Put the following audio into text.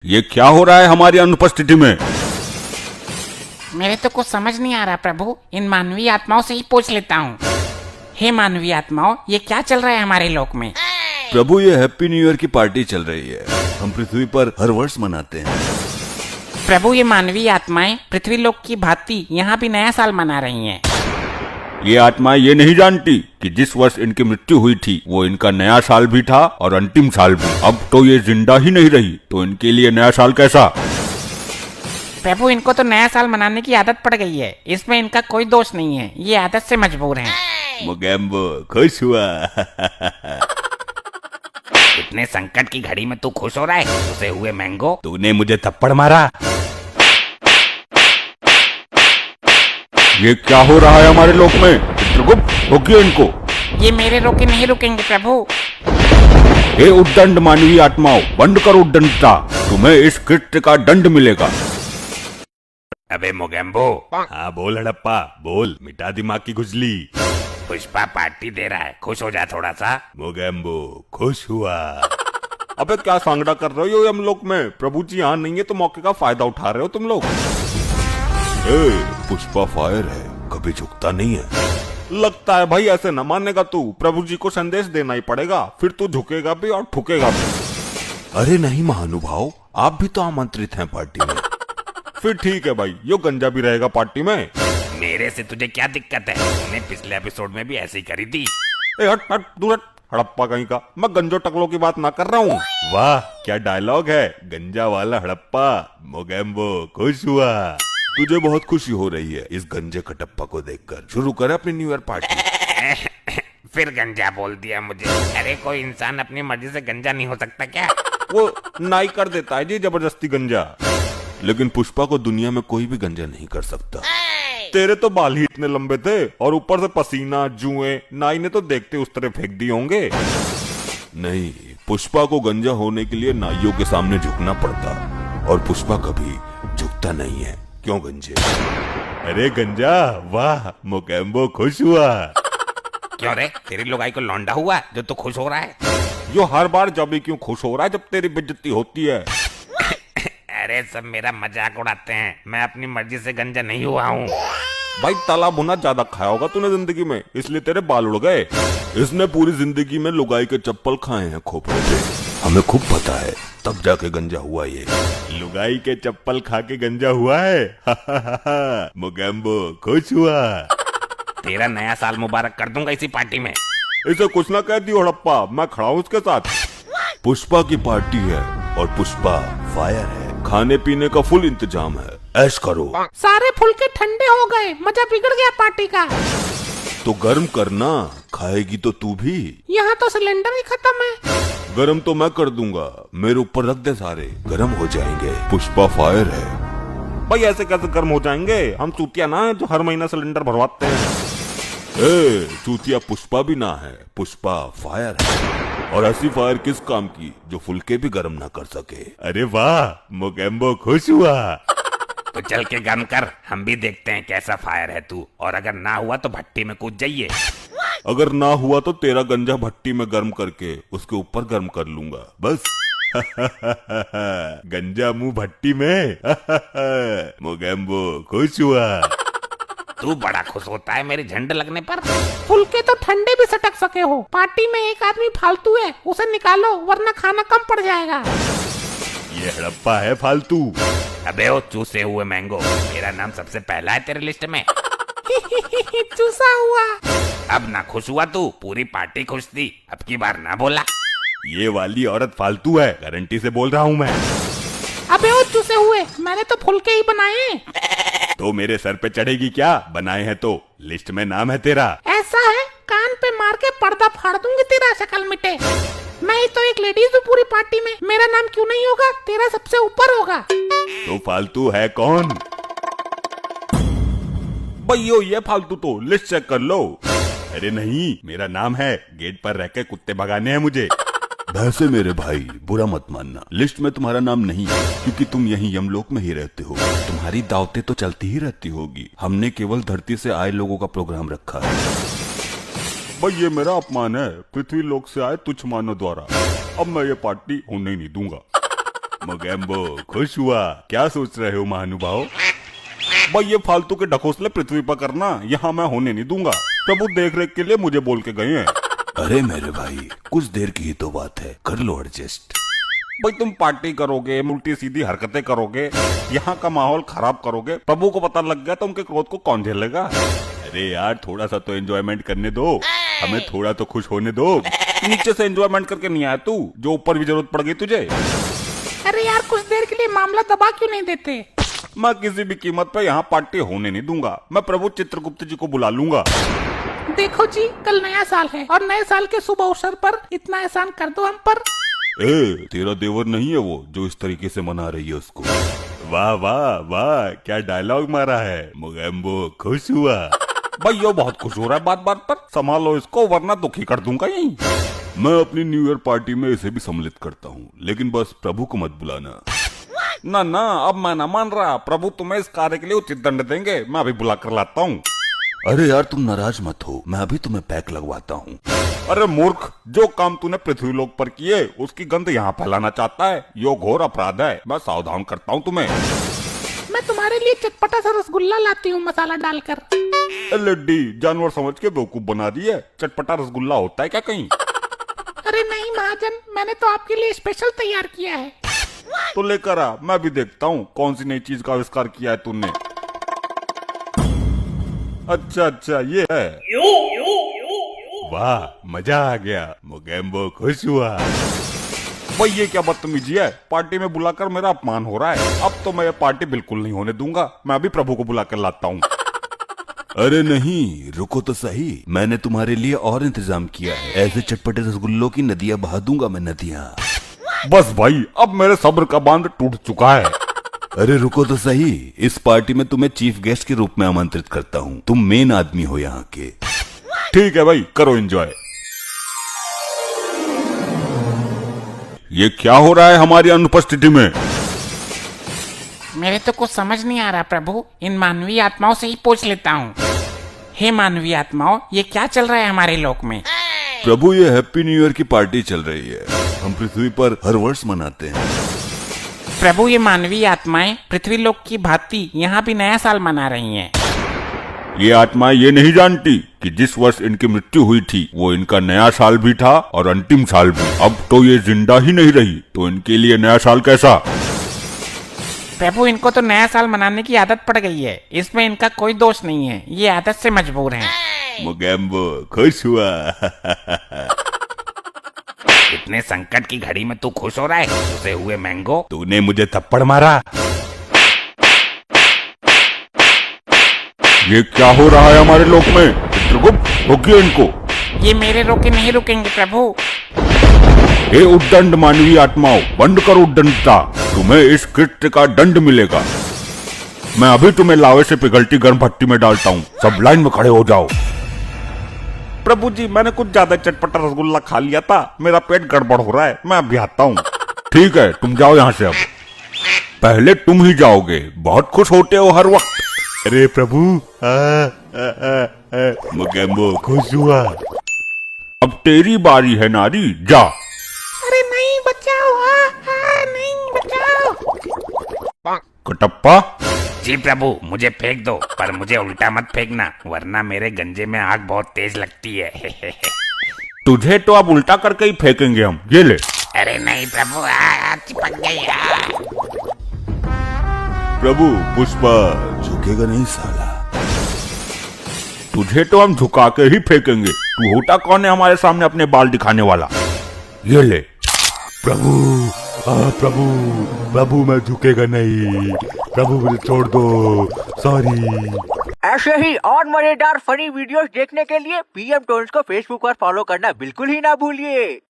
ये क्या हो रहा है हमारी अनुपस्थिति में? मेरे तो कुछ समझ नहीं आ रहा प्रभु, इन मानवीय आत्माओं से ही पूछ लेता हूँ। हे मानवीय आत्माओं, ये क्या चल रहा है हमारे लोक में? प्रभु, ये हैप्पी न्यू ईयर की पार्टी चल रही है, हम पृथ्वी पर हर वर्ष मनाते हैं। प्रभु, ये मानवीय आत्माएं पृथ्वी लोक की भांति यहाँ भी नया साल मना रही हैं। ये आत्माएं ये नहीं जानती कि जिस वर्ष इनकी मृत्यु हुई थी वो इनका नया साल भी था और अंतिम साल भी। अब तो ये जिंदा ही नहीं रही तो इनके लिए नया साल कैसा? प्रभु, इनको तो नया साल मनाने की आदत पड़ गई है, इसमें इनका कोई दोष नहीं है, ये आदत से मजबूर हैं। मोगेम्बो खुश हुआ। इतने संकट की घड़ी में तू खुश हो रहा है? उसे हुए मैंगो, तूने मुझे थप्पड़ मारा। ये क्या हो रहा है हमारे लोक में? चित्रगुप्त, रोकिए इनको। ये मेरे रोके नहीं रुकेंगे प्रभु। हे उद्दंड मानवीय आत्माओं, बंद करो उद्दंडता, तुम्हें इस कृत्य का दंड मिलेगा। अबे मोगेम्बो। हाँ बोल हड़प्पा बोल, मिटा दिमाग की खुजली। पुष्पा पार्टी दे रहा है, खुश हो जा थोड़ा सा। मोगेम्बो खुश हुआ। अबे क्या सांगड़ा कर रहे हो हम लोग में? प्रभु जी यहाँ नहीं है तो मौके का फायदा उठा रहे हो तुम लोग। पुष्पा फायर है, कभी झुकता नहीं है। लगता है भाई ऐसे न मानेगा तू, प्रभु जी को संदेश देना ही पड़ेगा, फिर तू झुकेगा भी और ठुकेगा भी। अरे नहीं महानुभाव, आप भी तो आमंत्रित हैं पार्टी में। फिर ठीक है भाई, यो गंजा भी रहेगा पार्टी में। मेरे से तुझे क्या दिक्कत है? तूने पिछले एपिसोड में भी ऐसे ही करी थी। हट हट दूर हट, हड़प्पा कहीं का। मैं गंजो टकलों की बात ना कर रहा हूँ। वाह क्या डायलॉग है, गंजा वाला हड़प्पा। मोगेम्बो खुश हुआ। तुझे बहुत खुशी हो रही है इस गंजे कटप्पा को देखकर। शुरू कर अपनी न्यू ईयर पार्टी। फिर गंजा बोल दिया मुझे। अरे कोई इंसान अपनी मर्जी से गंजा नहीं हो सकता क्या? वो नाई कर देता है जी जबरदस्ती गंजा, लेकिन पुष्पा को दुनिया में कोई भी गंजा नहीं कर सकता। तेरे तो बाल ही इतने लंबे थे और ऊपर से पसीना जुएं, नाई ने तो देखते उस तरह फेंक दिए होंगे। नहीं, पुष्पा को गंजा होने के लिए नाइयों के सामने झुकना पड़ता और पुष्पा कभी झुकता नहीं है। क्यों गंजे? अरे गंजा, वाह मोगेम्बो खुश हुआ। क्यों रे, तेरी लुगाई को लौंडा हुआ जो तू खुश हो रहा है? यो हर बार जब ही क्यों खुश हो रहा है जब तेरी बेइज्जती होती है? अरे सब मेरा मजाक उड़ाते हैं, मैं अपनी मर्जी से गंजा नहीं हुआ हूँ। भाई तला भुना ज्यादा खाया होगा तूने जिंदगी में, इसलिए तेरे बाल उड़ गए। इसने पूरी जिंदगी में लुगाई के चप्पल खाए हैं खोपड़े पे, हमें खूब पता है, तब जाके गंजा हुआ ये। लुगाई के चप्पल खा के गंजा हुआ है। मोगेम्बो खुश हुआ। तेरा नया साल मुबारक कर दूंगा इसी पार्टी में। इसे कुछ ना कह दियो हड़प्पा, मैं खड़ा हूँ उसके साथ। पुष्पा की पार्टी है और पुष्पा फायर है, खाने पीने का फुल इंतजाम है, ऐश करो। सारे फुलके ठंडे हो गए, मजा बिगड़ गया पार्टी का। तो गर्म करना, खाएगी तो तू भी। यहाँ तो सिलेंडर ही खत्म है। गरम तो मैं कर दूंगा, मेरे ऊपर रख दे, सारे गरम हो जाएंगे। पुष्पा फायर है। भाई ऐसे कैसे गर्म हो जाएंगे? हम चूतिया ना है जो हर महीना सिलेंडर भरवाते हैं। चूतिया पुष्पा भी ना है, पुष्पा फायर है। और ऐसी फायर किस काम की जो फुलके भी गर्म ना कर सके? अरे वाह मोगेम्बो खुश हुआ। तो चल के गर्म कर, हम भी देखते हैं कैसा फायर है तू, और अगर ना हुआ तो भट्टी में कूद जाइए। अगर ना हुआ तो तेरा गंजा भट्टी में गर्म करके उसके ऊपर गर्म कर लूंगा, बस। गंजा मुंह भट्टी में। मोगेम्बो खुश हुआ। तू बड़ा खुश होता है मेरे झंडे लगने पर। फुलके तो ठंडे भी सटक सके हो। पार्टी में एक आदमी फालतू है, उसे निकालो वरना खाना कम पड़ जाएगा। ये हड़प्पा है फालतू। अबे ओ चूसे हुए मैंगो, मेरा नाम सबसे पहला है तेरे लिस्ट में। चूसा हुआ। अब ना खुश हुआ तू, पूरी पार्टी खुश थी, अब की बार ना बोला। ये वाली औरत फालतू है, गारंटी से बोल रहा हूँ मैं। अबे ओ चूसे हुए, मैंने तो फुलके ही बनाए। तो मेरे सर पे चढ़ेगी क्या? बनाए हैं तो लिस्ट में नाम है तेरा। ऐसा है, कान पे मार के पर्दा फाड़ दूंगी तेरा, शक्ल मिटे। मैं ही तो एक लेडीज हूँ पूरी पार्टी में, मेरा नाम क्यों नहीं होगा? तेरा सबसे ऊपर होगा। तो फालतू है कौन? भैयो ये फालतू तो लिस्ट चेक कर लो। अरे नहीं, मेरा नाम है, गेट पर रह के कुत्ते भगाने हैं मुझे। वैसे मेरे भाई बुरा मत मानना, लिस्ट में तुम्हारा नाम नहीं है क्योंकि तुम यहीं यमलोक में ही रहते हो। तुम्हारी दावतें तो चलती ही रहती होगी, हमने केवल धरती से आए लोगों का प्रोग्राम रखा है। भाई ये मेरा अपमान है पृथ्वी लोक से आए तुच्छ मानव द्वारा। अब मैं ये पार्टी होने नहीं दूंगा। मोगेम्बो खुश हुआ? क्या सोच रहे हो महानुभाव? भाई ये फालतू के ढकोसले पृथ्वी पर करना यहाँ मैं होने नहीं दूंगा। प्रभु देख रेख के लिए मुझे बोल के गए हैं। अरे मेरे भाई, कुछ देर की ही तो बात है, कर लो एडजस्ट। भाई तुम पार्टी करोगे, उल्टी सीधी हरकतें करोगे, यहाँ का माहौल खराब करोगे, प्रभु को पता लग गया तो उनके क्रोध को कौन झेलेगा? अरे यार थोड़ा सा तो एंजॉयमेंट करने दो, हमें थोड़ा तो खुश होने दो। नीचे से एंजॉयमेंट करके नहीं आया तू, जो ऊपर भी जरूरत पड़ गई तुझे। अरे यार कुछ देर के लिए मामला दबा क्यों नहीं देते? मैं किसी भी कीमत पे यहाँ पार्टी होने नहीं दूंगा। मैं प्रभु चित्रगुप्त जी को बुला लूंगा। देखो जी, कल नया साल है और नए साल के शुभ अवसर पर इतना एहसान कर दो हम पर। ए, तेरा देवर नहीं है वो जो इस तरीके से मना रही है उसको? वाह वाह वाह, क्या डायलॉग मारा है। मोगेम्बो खुश हुआ? भाई यो बहुत खुश हो रहा है बात बात पर, संभालो इसको वरना दुखी कर दूंगा यहीं। मैं अपनी न्यू ईयर पार्टी में इसे भी सम्मिलित करता हूँ, लेकिन बस प्रभु को मत बुलाना। ना ना, अब मैं ना मान रहा। प्रभु तुम्हें इस कार्य के लिए उचित दंड देंगे, मैं अभी बुला कर लाता हूँ। अरे यार तुम नाराज मत हो, मैं अभी तुम्हें पैक लगवाता हूँ। अरे मूर्ख, जो काम तूने पृथ्वीलोक पर किए उसकी गंध यहाँ फैलाना चाहता है, यो घोर अपराध है। मैं सावधान करता हूँ तुम्हें। मैं तुम्हारे लिए चटपटा सा रसगुल्ला लाती हूँ मसाला डालकर। लड्डी जानवर समझ के बेवकूफ बना दी है। चटपटा रसगुल्ला होता है क्या कहीं? अरे नहीं महाजन, मैंने तो आपके लिए स्पेशल तैयार किया है। तो लेकर आ, मैं भी देखता हूँ कौन सी नई चीज का आविष्कार किया है तूने। अच्छा अच्छा ये है। वाह मजा आ गया। मोगेम्बो खुश हुआ? भाई ये क्या बदतमीजी है, पार्टी में बुलाकर मेरा अपमान हो रहा है। अब तो मैं ये पार्टी बिल्कुल नहीं होने दूंगा। मैं अभी प्रभु को बुलाकर लाता हूँ। अरे नहीं, रुको तो सही, मैंने तुम्हारे लिए और इंतजाम किया है। ऐसे चटपटे रसगुल्लों की नदियां बहा दूंगा मैं, नदियां। बस भाई, अब मेरे सब्र का बांध टूट चुका है। अरे रुको तो सही, इस पार्टी में तुम्हें चीफ गेस्ट के रूप में आमंत्रित करता हूँ। तुम मेन आदमी हो यहाँ के। ठीक है भाई, करो एंजॉय। ये क्या हो रहा है हमारी अनुपस्थिति में? मेरे तो कुछ समझ नहीं आ रहा प्रभु, इन मानवीय आत्माओं से ही पूछ लेता हूँ। हे मानवीय आत्माओं, ये क्या चल रहा है हमारे लोक में? प्रभु ये हैप्पी न्यू ईयर की पार्टी चल रही है, हम पृथ्वी पर हर वर्ष मनाते हैं। प्रभु ये मानवीय आत्माएं पृथ्वी लोक की भांति यहाँ भी नया साल मना रही हैं। ये आत्माएं ये नहीं जानती कि जिस वर्ष इनकी मृत्यु हुई थी वो इनका नया साल भी था और अंतिम साल भी। अब तो ये जिंदा ही नहीं रही तो इनके लिए नया साल कैसा? प्रभु इनको तो नया साल मनाने की आदत पड़ गई है, इसमें इनका कोई दोष नहीं है, ये आदत से मजबूर हैं। मोगेम्बो खुश हुआ? इतने संकट की घड़ी में तू खुश हो रहा है? उसे हुए मैंगो। तूने मुझे थप्पड़ मारा। ये क्या हो रहा है हमारे लोक में? चित्रगुप्त, रोकिए इनको। ये मेरे रोके नहीं रुकेंगे प्रभु। हे उद्दंड मानवीय आत्माओं, बंद करो उद्दंडता। तुम्हें इस कृत्य का दंड मिलेगा। मैं अभी तुम्हें लावे से पिघलती गर्म भट्टी में डालता हूँ। सब लाइन में खड़े हो जाओ। प्रभु जी, मैंने कुछ ज्यादा चटपटा रसगुल्ला खा लिया था, मेरा पेट गड़बड़ हो रहा है, मैं अभी आता हूँ। ठीक है, तुम जाओ यहाँ से। अब पहले तुम ही जाओगे, बहुत खुश होते हो हर वक्त। अरे प्रभु, मोगेम्बो खुश हुआ? अब तेरी बारी है नारी, जा। अरे नहीं, बचाओ। नहीं, बचाओ। कटप्पा, जी प्रभु, मुझे फेंक दो, पर मुझे उल्टा मत फेंकना, वरना मेरे गंजे में आग बहुत तेज लगती है। तुझे तो अब उल्टा करके ही फेंकेंगे हम। ये ले। अरे नहीं प्रभु, चिपक गई। प्रभु, पुष्पा झुकेगा नहीं साला। तुझे तो हम झुका के ही फेंकेंगे। तू होता कौन है हमारे सामने अपने बाल दिखाने वाला? ये ले। प्रभु, प्रभु, प्रभु मैं झुकेगा नहीं। प्रभु मुझे छोड़ दो, सॉरी। ऐसे ही और मजेदार फनी वीडियोस देखने के लिए पीएम टोन्स को फेसबुक पर फॉलो करना बिल्कुल ही ना भूलिए।